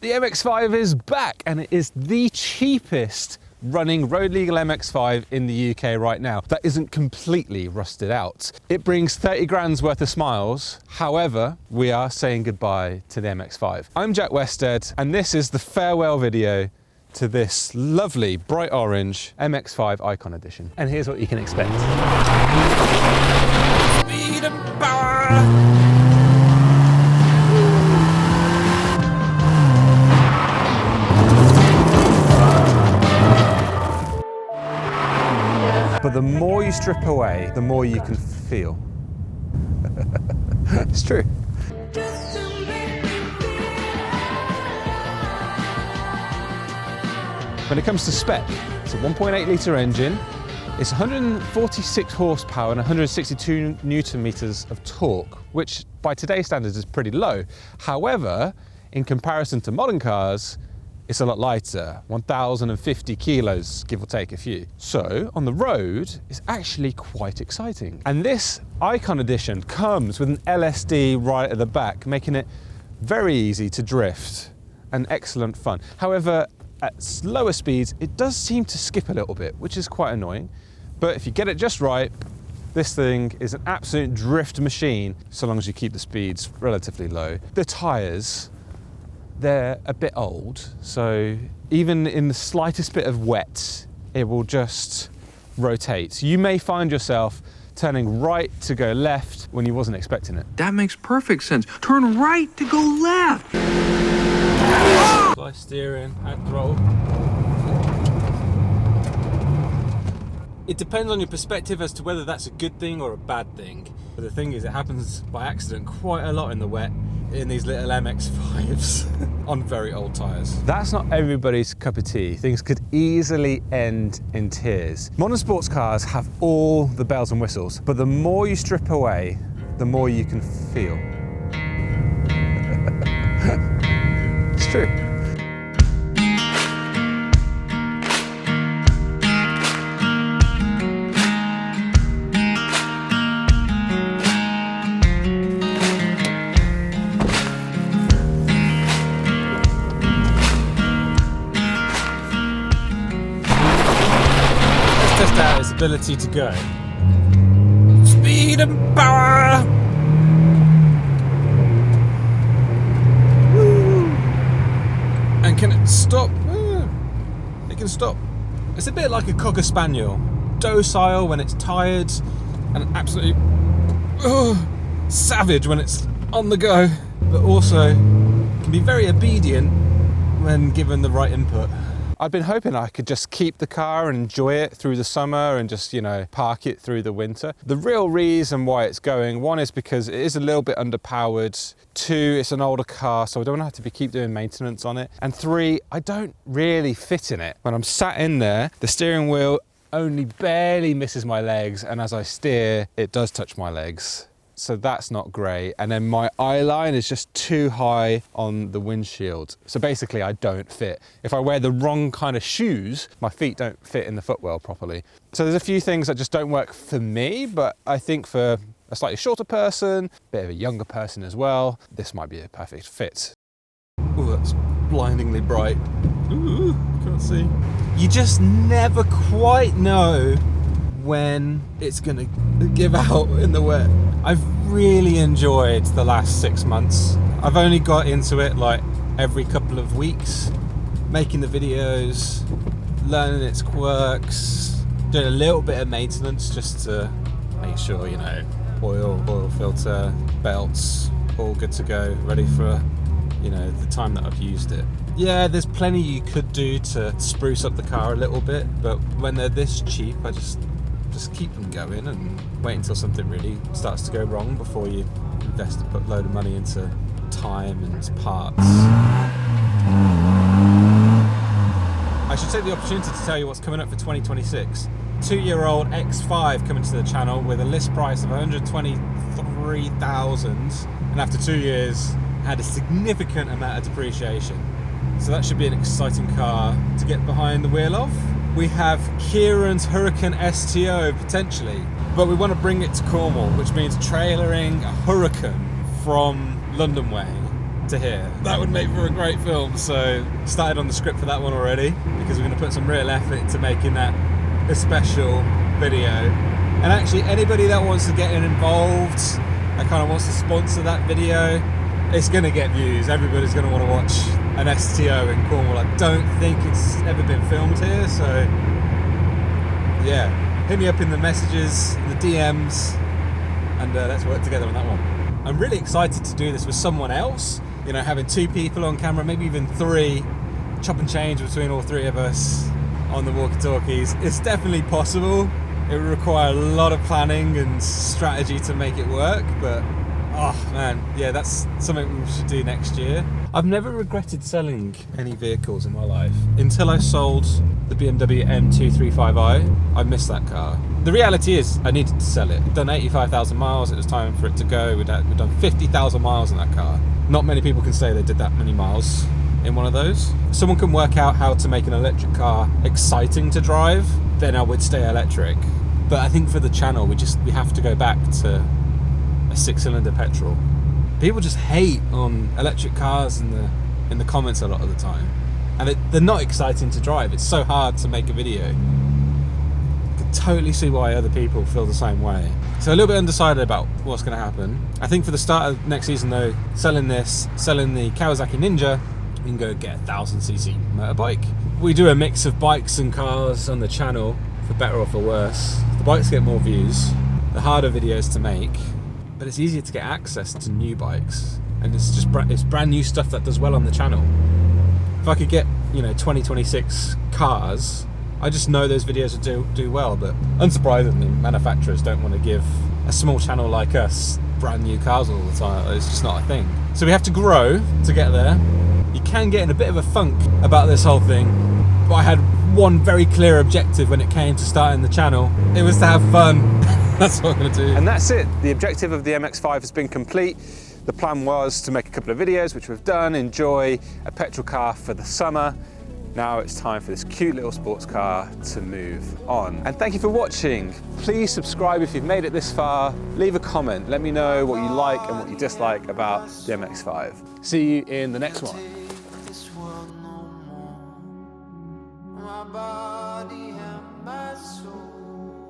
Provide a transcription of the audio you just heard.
The MX5 is back, and it is the cheapest running road legal MX5 in the UK right now that isn't completely rusted out. It brings 30 grand's worth of smiles. However, we are saying goodbye to the MX5. I'm Jack Wested, and this is the farewell video to this lovely bright orange MX5 Icon Edition. And here's what you can expect. Speed and power! But the more you strip away, the more you can feel. It's true. When it comes to spec, it's a 1.8 litre engine, it's 146 horsepower and 162 newton meters of torque, which by today's standards is pretty low. However, in comparison to modern cars, it's a lot lighter, 1,050 kilos, give or take a few. So on the road, it's actually quite exciting. And this Icon Edition comes with an LSD right at the back, making it very easy to drift and excellent fun. However, at slower speeds, it does seem to skip a little bit, which is quite annoying. But if you get it just right, this thing is an absolute drift machine, so long as you keep the speeds relatively low. The tires, they're a bit old, so even in the slightest bit of wet, it will just rotate. You may find yourself turning right to go left when you wasn't expecting it. That makes perfect sense. Turn right to go left. Fly steering, hand throttle. It depends on your perspective as to whether that's a good thing or a bad thing. But the thing is, it happens by accident quite a lot in the wet in these little MX5s on very old tyres. That's not everybody's cup of tea. Things could easily end in tears. Modern sports cars have all the bells and whistles, but the more you strip away, the more you can feel. It's true. Test out its ability to go. Speed and power! Woo. And can it stop? It can stop. It's a bit like a Cocker Spaniel. Docile when it's tired and absolutely savage when it's on the go, but also can be very obedient when given the right input. I've been hoping I could just keep the car and enjoy it through the summer and just, you know, park it through the winter. The real reason why it's going, one is because it is a little bit underpowered. Two, it's an older car, so I don't have to keep doing maintenance on it. And three, I don't really fit in it. When I'm sat in there, the steering wheel only barely misses my legs, and as I steer, it does touch my legs. So that's not great. And then my eye line is just too high on the windshield. So basically I don't fit. If I wear the wrong kind of shoes, my feet don't fit in the footwell properly. So there's a few things that just don't work for me, but I think for a slightly shorter person, a bit of a younger person as well, this might be a perfect fit. Ooh, that's blindingly bright. Ooh, can't see. You just never quite know when it's gonna give out in the wet. I've really enjoyed the last 6 months. I've only got into it like every couple of weeks, making the videos, learning its quirks, doing a little bit of maintenance just to make sure, you know, oil filter, belts, all good to go, ready for, you know, the time that I've used it. Yeah, there's plenty you could do to spruce up the car a little bit, but when they're this cheap, I just keep them going and wait until something really starts to go wrong before you invest and put a load of money into time and parts. I should take the opportunity to tell you what's coming up for 2026. 2-year-old X5 coming to the channel with a list price of 123,000, and after 2 years had a significant amount of depreciation. So that should be an exciting car to get behind the wheel of. We have Kieran's Hurricane STO potentially, but we want to bring it to Cornwall, which means trailering a Hurricane from London Way to here. That would make for a great film, so started on the script for that one already, because we're going to put some real effort into making that a special video. And actually, anybody that wants to get involved, that kind of wants to sponsor that video, it's going to get views. Everybody's going to want to watch an STO in Cornwall. I don't think it's ever been filmed here, so yeah, hit me up in the messages, in the DMs, and let's work together on that one. I'm really excited to do this with someone else, you know, having 2 people on camera, maybe even 3, chop and change between all 3 of us on the walkie-talkies. It's definitely possible. It would require a lot of planning and strategy to make it work, but oh man, yeah, that's something we should do next year. I've never regretted selling any vehicles in my life until I sold the BMW M235i. I missed that car. The reality is I needed to sell it. We'd done 85,000 miles, it was time for it to go. We'd done 50,000 miles in that car. Not many people can say they did that many miles in one of those. If someone can work out how to make an electric car exciting to drive, then I would stay electric. But I think for the channel, we have to go back to a 6-cylinder petrol. People just hate on electric cars in the comments a lot of the time, and they're not exciting to drive. It's so hard to make a video. I can totally see why other people feel the same way. So a little bit undecided about what's going to happen. I think for the start of next season though, selling the Kawasaki Ninja, we can go get a 1000cc motorbike. We do a mix of bikes and cars on the channel, for better or for worse. The bikes get more views, the harder videos to make, but it's easier to get access to new bikes, and it's brand new stuff that does well on the channel. If I could get, you know, 2026 cars, I just know those videos would do well, but unsurprisingly, manufacturers don't want to give a small channel like us brand new cars all the time. It's just not a thing. So we have to grow to get there. You can get in a bit of a funk about this whole thing, but I had one very clear objective when it came to starting the channel. It was to have fun. That's what I'm going to do. And that's it. The objective of the MX5 has been complete. The plan was to make a couple of videos, which we've done, enjoy a petrol car for the summer. Now it's time for this cute little sports car to move on. And thank you for watching. Please subscribe if you've made it this far. Leave a comment. Let me know what you like and what you dislike about the MX5. See you in the next one.